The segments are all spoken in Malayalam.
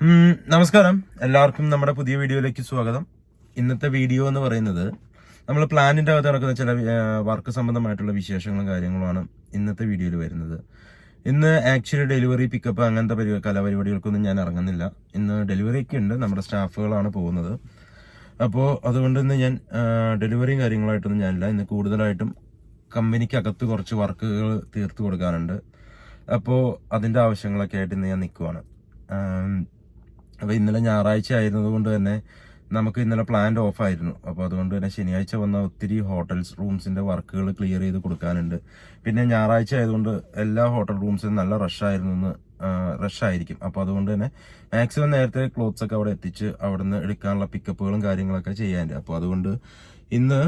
നമസ്കാരം, എല്ലാവർക്കും നമ്മുടെ പുതിയ വീഡിയോയിലേക്ക് സ്വാഗതം. ഇന്നത്തെ വീഡിയോ എന്ന് പറയുന്നത് നമ്മൾ പ്ലാനിന്റെ അകത്ത് നടക്കുന്ന ചില വർക്ക് സംബന്ധമായിട്ടുള്ള വിശേഷങ്ങളും കാര്യങ്ങളുമാണ് ഇന്നത്തെ വീഡിയോയിൽ വരുന്നത്. ഇന്ന് ആക്ച്വലി ഡെലിവറി പിക്കപ്പ് അങ്ങനത്തെ കലാപരിപാടികൾക്കൊന്നും ഞാൻ ഇറങ്ങുന്നില്ല. ഇന്ന് ഡെലിവറി ഒക്കെ ഉണ്ട്, നമ്മുടെ സ്റ്റാഫുകളാണ് പോകുന്നത്. അപ്പോൾ അതുകൊണ്ട് ഇന്ന് ഞാൻ ഡെലിവറിയും കാര്യങ്ങളായിട്ടൊന്നും ഞാനില്ല. ഇന്ന് കൂടുതലായിട്ടും കമ്പനിക്കകത്ത് കുറച്ച് വർക്കുകൾ തീർത്തു കൊടുക്കാനുണ്ട്. അപ്പോൾ അതിൻ്റെ ആവശ്യങ്ങളൊക്കെ ആയിട്ട് ഇന്ന് ഞാൻ നിൽക്കുവാണ്. അപ്പോൾ ഇന്നലെ ഞായറാഴ്ച ആയിരുന്നതുകൊണ്ട് തന്നെ നമുക്ക് ഇന്നലെ പ്ലാന്റ് ഓഫ് ആയിരുന്നു. അപ്പോൾ അതുകൊണ്ട് തന്നെ ശനിയാഴ്ച വന്ന ഒത്തിരി ഹോട്ടൽസ് റൂംസിന്റെ വർക്കുകൾ ക്ലിയർ ചെയ്ത് കൊടുക്കാനുണ്ട്. പിന്നെ ഞായറാഴ്ച ആയതുകൊണ്ട് എല്ലാ ഹോട്ടൽ റൂംസിലും നല്ല റഷായിരിക്കും. അപ്പോൾ അതുകൊണ്ട് തന്നെ മാക്സിമം നേരത്തെ ക്ലോത്ത്സ് ഒക്കെ അവിടെ എത്തിച്ച് അവിടെ നിന്ന് എടുക്കാനുള്ള പിക്കപ്പുകളും കാര്യങ്ങളൊക്കെ ചെയ്യാനുണ്ട്. അപ്പോൾ അതുകൊണ്ട് ഇന്ന്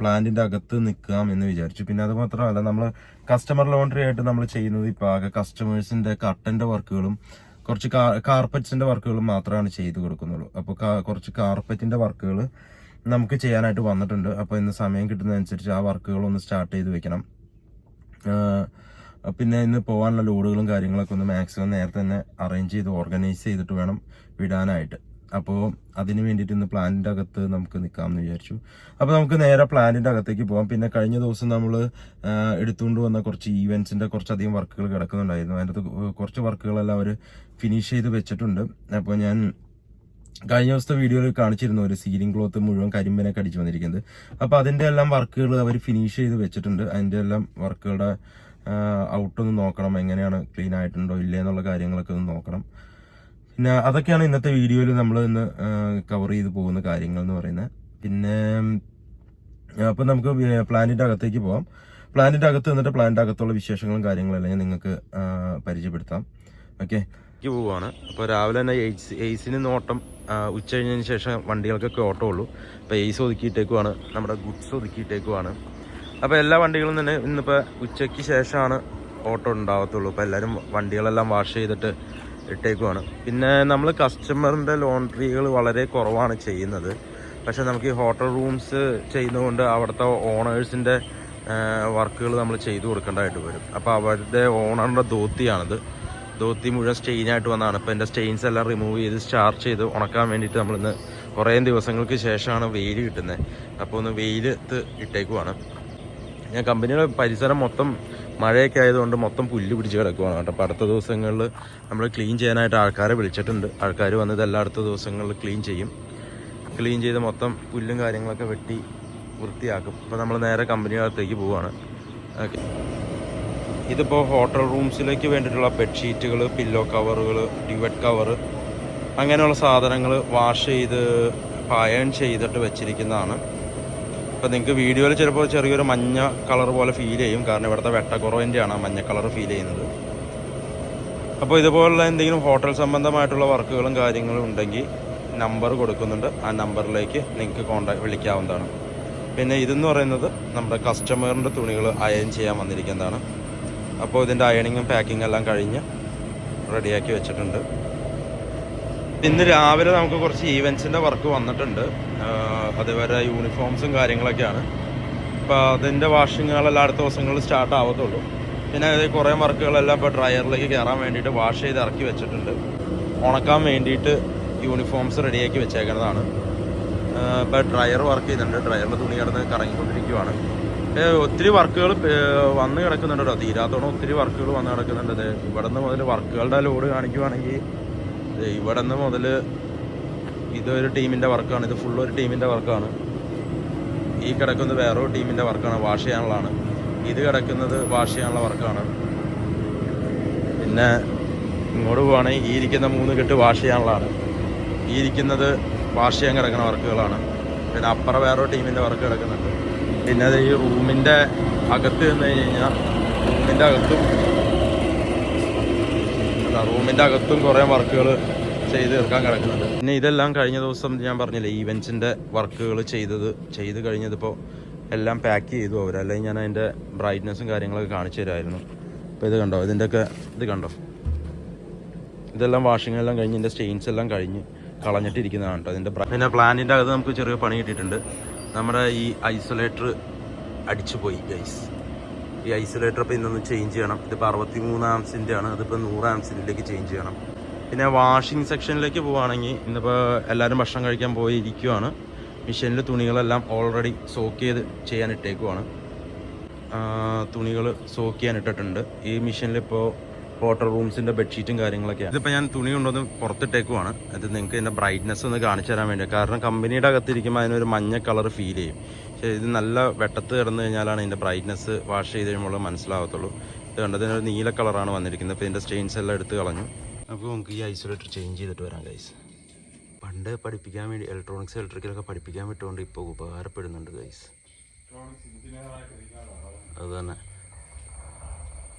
പ്ലാന്റിന്റെ അകത്ത് നിൽക്കാം എന്ന് വിചാരിച്ചു. പിന്നെ അത് മാത്രമല്ല, നമ്മൾ കസ്റ്റമർ ലോണ്ടറി ആയിട്ട് നമ്മൾ ചെയ്യുന്നത് ഇപ്പോൾ ആകെ കസ്റ്റമേഴ്സിന്റെ കട്ടന്റെ വർക്കുകളും കുറച്ച് കാർപ്പറ്റ്സിന്റെ വർക്കുകളും മാത്രമാണ് ചെയ്തു കൊടുക്കുന്നുള്ളൂ. അപ്പോൾ കുറച്ച് കാർപ്പറ്റിന്റെ വർക്കുകൾ നമുക്ക് ചെയ്യാനായിട്ട് വന്നിട്ടുണ്ട്. അപ്പോൾ ഇന്ന് സമയം കിട്ടുന്നതനുസരിച്ച് ആ വർക്കുകളൊന്ന് സ്റ്റാർട്ട് ചെയ്ത് വെക്കണം. പിന്നെ ഇന്ന് പോകാനുള്ള ലോഡുകളും കാര്യങ്ങളൊക്കെ ഒന്ന് മാക്സിമം നേരത്തെ തന്നെ അറേഞ്ച് ചെയ്ത് ഓർഗനൈസ് ചെയ്തിട്ട് വേണം വിടാനായിട്ട്. അപ്പോൾ അതിന് വേണ്ടിയിട്ട് ഇന്ന് പ്ലാന്റിന്റെ അകത്ത് നമുക്ക് നിൽക്കാമെന്ന് വിചാരിച്ചു. അപ്പോൾ നമുക്ക് നേരെ പ്ലാന്റിന്റെ അകത്തേക്ക് പോകാം. പിന്നെ കഴിഞ്ഞ ദിവസം നമ്മൾ എടുത്തുകൊണ്ട് വന്ന കുറച്ച് ഈവെന്റ്സിന്റെ കുറച്ചധികം വർക്കുകൾ കിടക്കുന്നുണ്ടായിരുന്നു. അതിൻ്റെ കുറച്ച് വർക്കുകളെല്ലാം അവർ ഫിനിഷ് ചെയ്ത് വെച്ചിട്ടുണ്ട്. അപ്പോൾ ഞാൻ കഴിഞ്ഞ ദിവസത്തെ വീഡിയോയിൽ കാണിച്ചിരുന്നു ഒരു സീലിംഗ് ക്ലോത്ത് മുഴുവൻ കരിമ്പനൊക്കെ അടിച്ചു വന്നിരിക്കുന്നത്. അപ്പോൾ അതിൻ്റെ എല്ലാം വർക്കുകൾ അവർ ഫിനിഷ് ചെയ്ത് വെച്ചിട്ടുണ്ട്. അതിൻ്റെ എല്ലാം വർക്കുകളുടെ ഔട്ടൊന്ന് നോക്കണം, എങ്ങനെയാണ് ക്ലീൻ ആയിട്ടുണ്ടോ ഇല്ലേ എന്നുള്ള കാര്യങ്ങളൊക്കെ ഒന്ന് നോക്കണം. പിന്നെ അതൊക്കെയാണ് ഇന്നത്തെ വീഡിയോയിൽ നമ്മൾ ഇന്ന് കവർ ചെയ്ത് പോകുന്ന കാര്യങ്ങൾ എന്ന് പറയുന്നത്. പിന്നെ അപ്പം നമുക്ക് പ്ലാന്റിന്റെ അകത്തേക്ക് പോവാം. പ്ലാന്റിന്റെ അകത്ത് നിന്നിട്ട് പ്ലാന്റിന്റെ അകത്തുള്ള വിശേഷങ്ങളും കാര്യങ്ങളെല്ലാം ഞാൻ നിങ്ങൾക്ക് പരിചയപ്പെടുത്താം. ഓക്കെ, പോവാണ്. അപ്പോൾ രാവിലെ തന്നെ എയ്സിന് നോട്ടം, ഉച്ച കഴിഞ്ഞതിന് ശേഷം വണ്ടികൾക്കൊക്കെ ഓട്ടോ ഉള്ളൂ. അപ്പോൾ എയ്സ് ഒതുക്കിയിട്ടേക്കുവാണ്, നമ്മുടെ ഗുഡ്സ് ഒതുക്കിയിട്ടേക്കുവാണ്. അപ്പോൾ എല്ലാ വണ്ടികളും തന്നെ ഇന്നിപ്പോൾ ഉച്ചയ്ക്ക് ശേഷമാണ് ഓട്ടോ ഉണ്ടാകത്തുള്ളൂ. അപ്പോൾ എല്ലാവരും വണ്ടികളെല്ലാം വാഷ് ചെയ്തിട്ട് ഇട്ടേക്കുവാണ്. പിന്നെ നമ്മൾ കസ്റ്റമറിൻ്റെ ലോണ്ടറികൾ വളരെ കുറവാണ് ചെയ്യുന്നത്. പക്ഷെ നമുക്ക് ഈ ഹോട്ടൽ റൂംസ് ചെയ്യുന്നതുകൊണ്ട് അവിടുത്തെ ഓണേഴ്സിൻ്റെ വർക്കുകൾ നമ്മൾ ചെയ്തു കൊടുക്കേണ്ടതായിട്ട് വരും. അപ്പോൾ അവരുടെ ഓണറിൻ്റെ ധോത്തിയാണിത്. ധോത്തി മുഴുവൻ സ്റ്റെയിനായിട്ട് വന്നതാണ്. ഇപ്പോൾ എൻ്റെ സ്റ്റെയിൻസ് എല്ലാം റിമൂവ് ചെയ്ത് സ്റ്റാർച്ച് ചെയ്ത് ഉണക്കാൻ വേണ്ടിയിട്ട് നമ്മളിന്ന് കുറേ ദിവസങ്ങൾക്ക് ശേഷമാണ് വെയിൽ കിട്ടുന്നത്. അപ്പോൾ ഒന്ന് വെയിലത്ത് ഇട്ടേക്കുവാണ്. ഞാൻ കമ്പനിയുടെ പരിസരം മൊത്തം മഴയൊക്കെ ആയതുകൊണ്ട് മൊത്തം പുല്ല് പിടിച്ച് കിടക്കുവാണ് കേട്ടോ. അപ്പോൾ അടുത്ത ദിവസങ്ങളിൽ നമ്മൾ ക്ലീൻ ചെയ്യാനായിട്ട് ആൾക്കാരെ വിളിച്ചിട്ടുണ്ട്. ആൾക്കാർ വന്നത് എല്ലാ അടുത്ത ദിവസങ്ങളിൽ ക്ലീൻ ചെയ്ത് മൊത്തം പുല്ലും കാര്യങ്ങളൊക്കെ വെട്ടി വൃത്തിയാക്കും. അപ്പോൾ നമ്മൾ നേരെ കമ്പനികൾത്തേക്ക് പോവുകയാണ്. ഓക്കെ, ഇതിപ്പോൾ ഹോട്ടൽ റൂംസിലേക്ക് വേണ്ടിയിട്ടുള്ള ബെഡ്ഷീറ്റുകൾ, പില്ലോ കവറുകൾ, ഡ്യുവറ്റ് കവറ്, അങ്ങനെയുള്ള സാധനങ്ങൾ വാഷ് ചെയ്ത് അയൺ ചെയ്തിട്ട് വെച്ചിരിക്കുന്നതാണ്. അപ്പോൾ നിങ്ങൾക്ക് വീഡിയോയിൽ ചിലപ്പോൾ ചെറിയൊരു മഞ്ഞ കളർ പോലെ ഫീൽ ചെയ്യും, കാരണം ഇവിടുത്തെ വെട്ടക്കുറവിൻ്റെയാണ് മഞ്ഞ കളർ ഫീൽ ചെയ്യുന്നത്. അപ്പോൾ ഇതുപോലുള്ള എന്തെങ്കിലും ഹോട്ടൽ സംബന്ധമായിട്ടുള്ള വർക്കുകളും കാര്യങ്ങളും ഉണ്ടെങ്കിൽ നമ്പർ കൊടുക്കുന്നുണ്ട്. ആ നമ്പറിലേക്ക് നിങ്ങൾക്ക് വിളിക്കാവുന്നതാണ്. പിന്നെ ഇതെന്ന് പറയുന്നത് നമ്മുടെ കസ്റ്റമറിൻ്റെ തുണികൾ അയൺ ചെയ്യാൻ വന്നിരിക്കുന്നതാണ്. അപ്പോൾ ഇതിൻ്റെ അയണിങ്ങും പാക്കിങ്ങും എല്ലാം കഴിഞ്ഞ് റെഡിയാക്കി വെച്ചിട്ടുണ്ട്. ഇന്ന് രാവിലെ നമുക്ക് കുറച്ച് ഈവൻസിൻ്റെ വർക്ക് വന്നിട്ടുണ്ട്. അതുവരെ യൂണിഫോംസും കാര്യങ്ങളൊക്കെയാണ്. അപ്പോൾ അതിൻ്റെ വാഷിങ്ങുകളെല്ലാം അടുത്ത ദിവസങ്ങളിൽ സ്റ്റാർട്ട് ആവത്തുള്ളൂ. പിന്നെ കുറേ വർക്കുകളെല്ലാം ഇപ്പോൾ ഡ്രയറിലേക്ക് കയറാൻ വേണ്ടിയിട്ട് വാഷ് ചെയ്ത് ഇറക്കി വെച്ചിട്ടുണ്ട്. ഉണക്കാൻ വേണ്ടിയിട്ട് യൂണിഫോംസ് റെഡിയാക്കി വെച്ചേക്കുന്നതാണ്. ഇപ്പോൾ ഡ്രയർ വർക്ക് ചെയ്തിട്ടുണ്ട്. ഡ്രയറിൽ തുണി കിടന്ന് കറങ്ങിക്കൊണ്ടിരിക്കുവാണ്. ഒത്തിരി വർക്കുകൾ വന്ന് കിടക്കുന്നുണ്ട് കേട്ടോ. തീരാത്തോളം ഒത്തിരി വർക്കുകൾ വന്ന് കിടക്കുന്നുണ്ട്. ഇവിടെ നിന്ന് മുതൽ വർക്കുകളുടെ ലോഡ് കാണിക്കുവാണെങ്കിൽ ഇവിടെ നിന്ന് മുതൽ ഇതൊരു ടീമിൻ്റെ വർക്കാണ്. ഇത് ഫുള്ളൊരു ടീമിൻ്റെ വർക്കാണ്. ഈ കിടക്കുന്നത് വേറൊരു ടീമിൻ്റെ വർക്കാണ്, വാഷ് ചെയ്യാനുള്ളതാണ്. ഇത് കിടക്കുന്നത് വാഷ് ചെയ്യാനുള്ള വർക്കാണ്. പിന്നെ ഇങ്ങോട്ട് പോവുകയാണെങ്കിൽ ഈ ഇരിക്കുന്ന 3 കെട്ട് വാഷ് ചെയ്യാനുള്ളതാണ്. ഈ ഇരിക്കുന്നത് വാഷ് ചെയ്യാൻ കിടക്കുന്ന വർക്കുകളാണ്. പിന്നെ അപ്പുറം വേറൊരു ടീമിൻ്റെ വർക്ക് കിടക്കുന്നുണ്ട്. പിന്നെ അത് ഈ റൂമിൻ്റെ അകത്ത് നിന്ന് കഴിഞ്ഞാൽ റൂമിൻ്റെ അകത്തും കുറേ വർക്കുകൾ ചെയ്ത് തീർക്കാൻ കിടക്കുന്നുണ്ട്. പിന്നെ ഇതെല്ലാം കഴിഞ്ഞ ദിവസം ഞാൻ പറഞ്ഞില്ലേ, ഈവൻസിൻ്റെ വർക്കുകൾ ചെയ്ത് കഴിഞ്ഞതിപ്പോൾ എല്ലാം പാക്ക് ചെയ്തു അവർ. അല്ലെങ്കിൽ ഞാൻ അതിൻ്റെ ബ്രൈറ്റ്നസ്സും കാര്യങ്ങളൊക്കെ കാണിച്ചു തരാമായിരുന്നു. അപ്പോൾ ഇത് കണ്ടോ, ഇത് കണ്ടോ, ഇതെല്ലാം വാഷിംഗ് എല്ലാം കഴിഞ്ഞ് ഇതിൻ്റെ സ്റ്റെയിൻസ് എല്ലാം കഴിഞ്ഞ് കളഞ്ഞിട്ടിരിക്കുന്നതാണ് കേട്ടോ അതിൻ്റെ. പിന്നെ പ്ലാന്റിൻ്റെ അകത്ത് നമുക്ക് ചെറിയ പണി കിട്ടിയിട്ടുണ്ട്. നമ്മുടെ ഈ ഐസൊലേറ്റർ അടിച്ചു പോയി ഗൈസ്. ഈ ഐസൊലേറ്റർ ഇപ്പോൾ ഇന്നൊന്ന് ചേഞ്ച് ചെയ്യണം. ഇതിപ്പോൾ 63 ആംസിൻ്റെ ആണ്. അതിപ്പോൾ 100 ആംസിലേക്ക് ചേഞ്ച് ചെയ്യണം. പിന്നെ വാഷിംഗ് സെക്ഷനിലേക്ക് പോവുകയാണെങ്കിൽ ഇന്നിപ്പോൾ എല്ലാവരും ഭക്ഷണം കഴിക്കാൻ പോയി ഇരിക്കുവാണ്. മെഷീനിൽ തുണികളെല്ലാം ഓൾറെഡി സോക്ക് ചെയ്ത് ചെയ്യാൻ ഇട്ടേക്കുവാണ്. തുണികൾ സോക്ക് ചെയ്യാൻ ഇട്ടിട്ടുണ്ട്. ഈ മെഷീനിലിപ്പോൾ ഹോട്ടൽ റൂംസിൻ്റെ ബെഡ്ഷീറ്റും കാര്യങ്ങളൊക്കെയാണ്. ഇതിപ്പോൾ ഞാൻ തുണി കൊണ്ടൊന്ന് പുറത്തിട്ടേക്കുവാണ്. അത് നിങ്ങൾക്ക് ഇതിൻ്റെ ബ്രൈറ്റ്നെസ് ഒന്ന് കാണിച്ചു തരാൻ വേണ്ടി. കാരണം കമ്പനിയുടെ അകത്തിരിക്കുമ്പോൾ അതിനൊരു മഞ്ഞ കളർ ഫീൽ ചെയ്യും. പക്ഷേ ഇത് നല്ല വെട്ടത്ത് കിടന്നു കഴിഞ്ഞാലാണ് ഇതിൻ്റെ ബ്രൈറ്റ്നെസ് വാഷ് ചെയ്ത് കഴിയുമ്പോൾ മനസ്സിലാവത്തുള്ളൂ. ഇത് കണ്ടതിനൊരു നീല കളറാണ് വന്നിരിക്കുന്നത്. ഇപ്പോൾ ഇതിൻ്റെ സ്റ്റെയിൻസ് എല്ലാം എടുത്ത് കളഞ്ഞു. അപ്പോൾ നമുക്ക് ഈ ഐസൊലേറ്റർ ചേഞ്ച് ചെയ്തിട്ട് വരാം ഗൈസ്. പണ്ട് പഠിപ്പിക്കാൻ വേണ്ടി ഇലക്ട്രോണിക്സ് ഇലക്ട്രിക്കലൊക്കെ പഠിപ്പിക്കാൻ വിട്ടുകൊണ്ട് ഇപ്പോൾ ഉപകാരപ്പെടുന്നുണ്ട് ഗൈസ്. അത് തന്നെ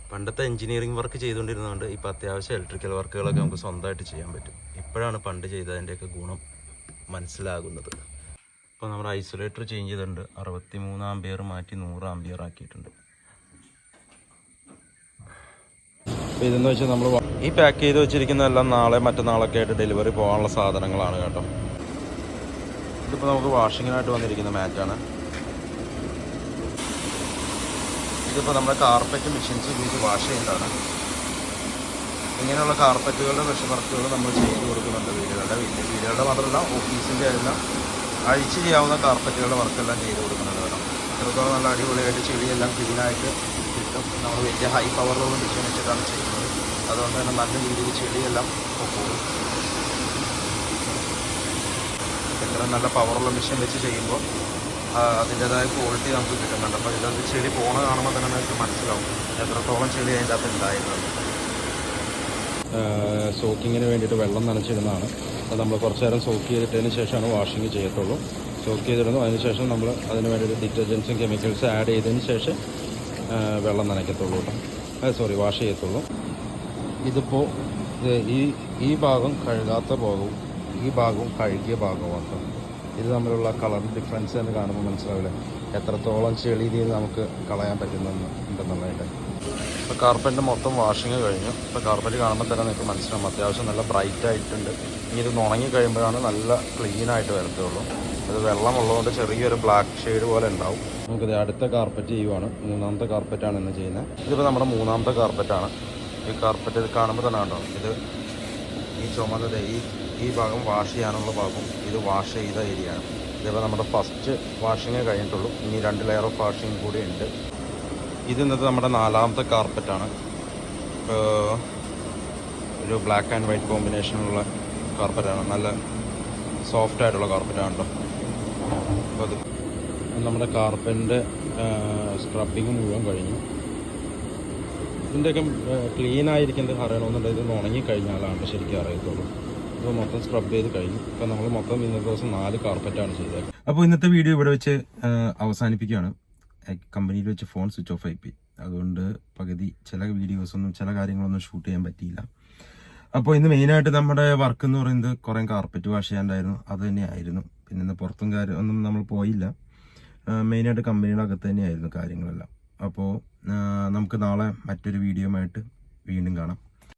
പണ്ടത്തെ എൻജിനീയറിംഗ് വർക്ക് ചെയ്തുകൊണ്ടിരുന്നതുകൊണ്ട് ഇപ്പോൾ അത്യാവശ്യം ഇലക്ട്രിക്കൽ വർക്കുകളൊക്കെ നമുക്ക് സ്വന്തമായിട്ട് ചെയ്യാൻ പറ്റും. ഇപ്പോഴാണ് പണ്ട് ചെയ്തതിൻ്റെയൊക്കെ ഗുണം മനസ്സിലാകുന്നത്. ഇപ്പോൾ നമ്മുടെ ഐസൊലേറ്റർ ചേഞ്ച് ചെയ്തിട്ടുണ്ട്. 63 ആംപിയർ മാറ്റി 100 ആംപിയർ ആക്കിയിട്ടുണ്ട്. അപ്പോൾ ഇതെന്ന് വെച്ചാൽ നമ്മൾ ഈ പാക്ക് ചെയ്ത് വെച്ചിരിക്കുന്നതെല്ലാം നാളെ മറ്റന്നാളൊക്കെ ആയിട്ട് ഡെലിവറി പോകാനുള്ള സാധനങ്ങളാണ് കേട്ടോ. ഇതിപ്പോൾ നമുക്ക് വാഷിങ്ങിനായിട്ട് വന്നിരിക്കുന്ന മാറ്റാണ്. ഇതിപ്പോൾ നമ്മുടെ കാർപ്പറ്റ് മെഷീൻസ് ഉപയോഗിച്ച് വാഷ് ചെയ്യുന്നതാണ്. ഇങ്ങനെയുള്ള കാർപ്പറ്റുകളുടെ വിഷ വർക്കുകൾ നമ്മൾ ചെയ്ത് കൊടുക്കുന്നുണ്ട് വീടുകളുടെ മാത്രമല്ല ഓഫീസിൻ്റെ എല്ലാം അഴിച്ച് ചെയ്യാവുന്ന കാർപ്പറ്റുകളുടെ വർക്കെല്ലാം ചെയ്ത് കൊടുക്കുന്നുണ്ട് കേട്ടോ. ഇത്രത്തോളം നല്ല അടിപൊളിയായിട്ട് ചെടിയെല്ലാം ക്ലീനായിട്ട് കിട്ടും. നമ്മൾ വലിയ ഹൈ പവറിലുള്ള മെഷീൻ വെച്ചിട്ടാണ് ചെയ്യുന്നത്. അതുകൊണ്ട് തന്നെ നല്ല രീതിയിൽ ചെടിയെല്ലാം പോകും. എത്ര നല്ല പവറുള്ള മെഷീൻ വെച്ച് ചെയ്യുമ്പോൾ അതിൻ്റേതായ ക്വാളിറ്റി നമുക്ക് കിട്ടുന്നുണ്ട്. അപ്പോൾ ഇതിനകത്ത് ചെടി പോണ കാണുമ്പോൾ തന്നെ നമുക്ക് മനസ്സിലാവും എത്രത്തോളം ചെടി അതിൻ്റെ അകത്ത് ഉണ്ടായിരുന്നത്. സോക്കിങ്ങിന് വേണ്ടിയിട്ട് വെള്ളം നനച്ചിടുന്നതാണ്. അത് നമ്മൾ കുറച്ച് നേരം സോക്ക് ചെയ്തിട്ടതിന് ശേഷമാണ് വാഷിങ് ചെയ്യത്തുള്ളൂ. സോക്ക് ചെയ്തിടുന്നു. അതിനുശേഷം നമ്മൾ അതിന് വേണ്ടിയിട്ട് ഡിറ്റർജൻസും കെമിക്കൽസും ആഡ് ചെയ്തതിന് ശേഷം വെള്ളം നനയ്ക്കത്തുള്ളൂ കേട്ടോ. വാഷ് ചെയ്യത്തുള്ളൂ. ഇതിപ്പോൾ ഈ ഭാഗം കഴുകാത്ത ഭാഗവും ഈ ഭാഗവും കഴുകിയ ഭാഗവും കേട്ടോ. ഇത് തമ്മിലുള്ള കളർ ഡിഫറൻസ് എന്ന് കാണുമ്പോൾ മനസ്സിലാവില്ല എത്രത്തോളം ചെളി ഇതിൽ നമുക്ക് കളയാൻ പറ്റുന്നുണ്ടെന്നുള്ളതായിട്ട്. ഇപ്പോൾ കാർപ്പറ്റ് മൊത്തം വാഷിങ് കഴിഞ്ഞു. ഇപ്പോൾ കാർപ്പറ്റ് കാണുമ്പോൾ തന്നെ നിങ്ങൾക്ക് മനസ്സിലാവും അത്യാവശ്യം നല്ല ബ്രൈറ്റ് ആയിട്ടുണ്ട്. ഇനി ഇത് ഉണങ്ങി കഴിയുമ്പോഴാണ് നല്ല ക്ലീനായിട്ട് വരത്തുള്ളൂ. അത് വെള്ളമുള്ളതുകൊണ്ട് ചെറിയൊരു ബ്ലാക്ക് ഷെയ്ഡ് പോലെ ഉണ്ടാവും. നമുക്കിത് അടുത്ത കാർപ്പറ്റ് ചെയ്യുവാണ്. 3ാമത്തെ കാർപ്പറ്റാണ് ഇന്ന് ചെയ്യുന്നത്. ഇതിപ്പോൾ നമ്മുടെ 3ാമത്തെ കാർപ്പറ്റാണ്. ഈ കാർപ്പറ്റ് ഇത് കാണുമ്പോൾ തന്നെ കണ്ടോ, ഇത് ഈ ചുമന്നത് ഈ ഭാഗം വാഷ് ചെയ്യാനുള്ള ഭാഗം ഇത് വാഷ് ചെയ്ത ഏരിയയാണ്. ഇതിപ്പോൾ നമ്മുടെ ഫസ്റ്റ് വാഷിങ് കഴിഞ്ഞിട്ടുള്ളൂ. ഇനി 2 ലെയർ ഓഫ് വാഷിങ് കൂടി ഉണ്ട്. ഇത് ഇന്നത്തെ നമ്മുടെ 4ാമത്തെ കാർപ്പറ്റാണ്. ഒരു ബ്ലാക്ക് ആൻഡ് വൈറ്റ് കോമ്പിനേഷനുള്ള കാർപ്പറ്റാണ്. നല്ല സോഫ്റ്റ് ആയിട്ടുള്ള കാർപ്പറ്റാണ് കേട്ടോ. അപ്പോൾ അത് നമ്മുടെ കാർപ്പറ്റിൻ്റെ സ്ക്രബിങ് മുഴുവൻ കഴിഞ്ഞു. ഇതിൻ്റെയൊക്കെ ക്ലീൻ ആയിരിക്കുന്നത് അറിയണമെന്നുണ്ടെങ്കിൽ ഇത് ഉണങ്ങിക്കഴിഞ്ഞാലാണ് ശരിക്കും അറിയത്തുള്ളൂ. ഇപ്പോൾ മൊത്തം സ്ക്രബ് ചെയ്ത് കഴിഞ്ഞു. ഇപ്പോൾ നമ്മൾ മൊത്തം ഇന്നത്തെ ദിവസം 4 കാർപ്പറ്റാണ് ചെയ്തത്. അപ്പോൾ ഇന്നത്തെ വീഡിയോ ഇവിടെ വെച്ച് അവസാനിപ്പിക്കുകയാണ്. കമ്പനിയിൽ വെച്ച് ഫോൺ സ്വിച്ച് ഓഫ് ആയിപ്പോയി. അതുകൊണ്ട് പകുതി ചില വീഡിയോസൊന്നും ചില കാര്യങ്ങളൊന്നും ഷൂട്ട് ചെയ്യാൻ പറ്റിയില്ല. അപ്പോൾ ഇന്ന് മെയിനായിട്ട് നമ്മുടെ വർക്ക് എന്ന് പറയുന്നത് കുറേ കാർപ്പറ്റ് വാഷ് ചെയ്യാണ്ടായിരുന്നു. അത് തന്നെയായിരുന്നു. പിന്നെ ഇന്ന് പുറത്തും ഒന്നും നമ്മൾ പോയില്ല. മെയിനായിട്ട് കമ്പനിയുടെ അകത്ത് തന്നെയായിരുന്നു കാര്യങ്ങളെല്ലാം. അപ്പോൾ നമുക്ക് നാളെ മറ്റൊരു വീഡിയോയുമായിട്ട് വീണ്ടും കാണാം.